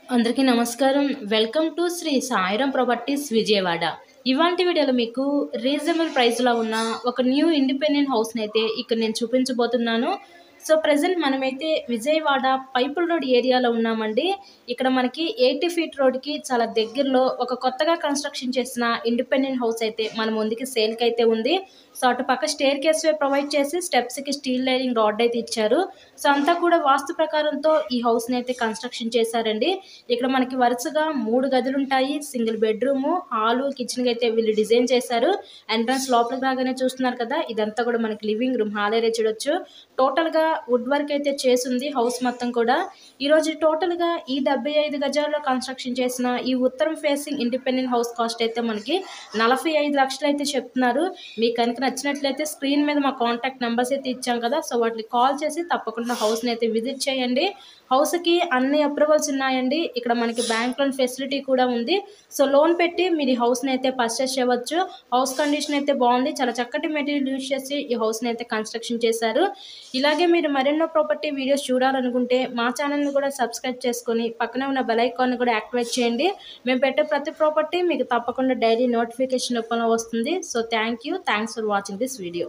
అందరికీ నమస్కారం. Welcome to Shri Sairam properties Vijayawada. ఇవాల్టి వీడియోలో మీకు రీజనబుల్ ప్రైస్‌లో ఉన్న ఒక న్యూ ఇండిపెండెంట్ హౌస్‌నైతే ఇక్కడ నేను చూపించబోతున్నాను. సో, ప్రెజెంట్ మనమైతే విజయవాడ పైపుల్ రోడ్ ఏరియాలో ఉన్నామండి. ఇక్కడ మనకి 80 ఫీట్ రోడ్‌కి చాలా దగ్గరలో ఒక కొత్తగా కన్‌స్ట్రక్షన్ చేసిన ఇండిపెండెంట్ హౌస్ అయితే మన ముందుకి సేల్‌కైతే ఉంది. సో, అటు పక్క స్టేర్ కేస్‌వే ప్రొవైడ్ చేసి స్టెప్స్‌కి స్టీల్ లైనింగ్ రాడ్ అయితే ఇచ్చారు. సో, అంతా కూడా వాస్తు ప్రకారంతో ఈ హౌస్‌ని అయితే కన్‌స్ట్రక్షన్ చేశారండి. ఇక్కడ మనకి వరుసగా 3 గదులుంటాయి. సింగిల్ బెడ్‌రూము, హాలు, కిచెన్‌కి అయితే వీళ్ళు డిజైన్ చేశారు. ఎంట్రన్స్ లోపలికి రాగానే చూస్తున్నారు కదా! ఇదంతా కూడా మనకి లివింగ్ రూమ్, హాల్ ఏరియా చూడొచ్చు. టోటల్‌గా వుడ్ వర్క్ అయితే చేసుంది హౌస్ మొత్తం కూడా. ఈరోజు టోటల్‌గా ఈ 75 గజాల్లో కన్‌స్ట్రక్షన్ చేసిన ఈ ఉత్తరం ఫేసింగ్ ఇండిపెండెంట్ హౌస్ కాస్ట్ అయితే మనకి 45 లక్షలు అయితే చెప్తున్నారు. మీకు కనుక నచ్చినట్లయితే స్క్రీన్ మీద మా కాంటాక్ట్ నంబర్స్ అయితే ఇచ్చాం కదా! సో, వాటికి కాల్ చేసి తప్పకుండా హౌస్‌ని అయితే విజిట్ చేయండి. హౌస్‌కి అన్ని అప్రూవల్స్ ఉన్నాయండి. ఇక్కడ మనకి బ్యాంక్ లోన్ ఫెసిలిటీ కూడా ఉంది. సో, లోన్ పెట్టి మీరు ఈ హౌస్‌ని అయితే పర్చేస్ చేయవచ్చు. హౌస్ కండిషన్ అయితే బాగుంది. చాలా చక్కటి మెటీరియల్ యూజ్ చేసి ఈ హౌస్‌ని అయితే కన్‌స్ట్రక్షన్ చేశారు. ఇలాగే మీరు మరెన్నో ప్రాపర్టీ వీడియోస్ చూడాలనుకుంటే మా ఛానల్‌ని కూడా సబ్స్క్రైబ్ చేసుకొని పక్కనే ఉన్న బెల్ ఐకాన్‌ని కూడా యాక్టివేట్ చేయండి. మేము పెట్టే ప్రతి ప్రాపర్టీ మీకు తప్పకుండా డైలీ నోటిఫికేషన్ రూపంలో వస్తుంది. So, thanks for watching this video.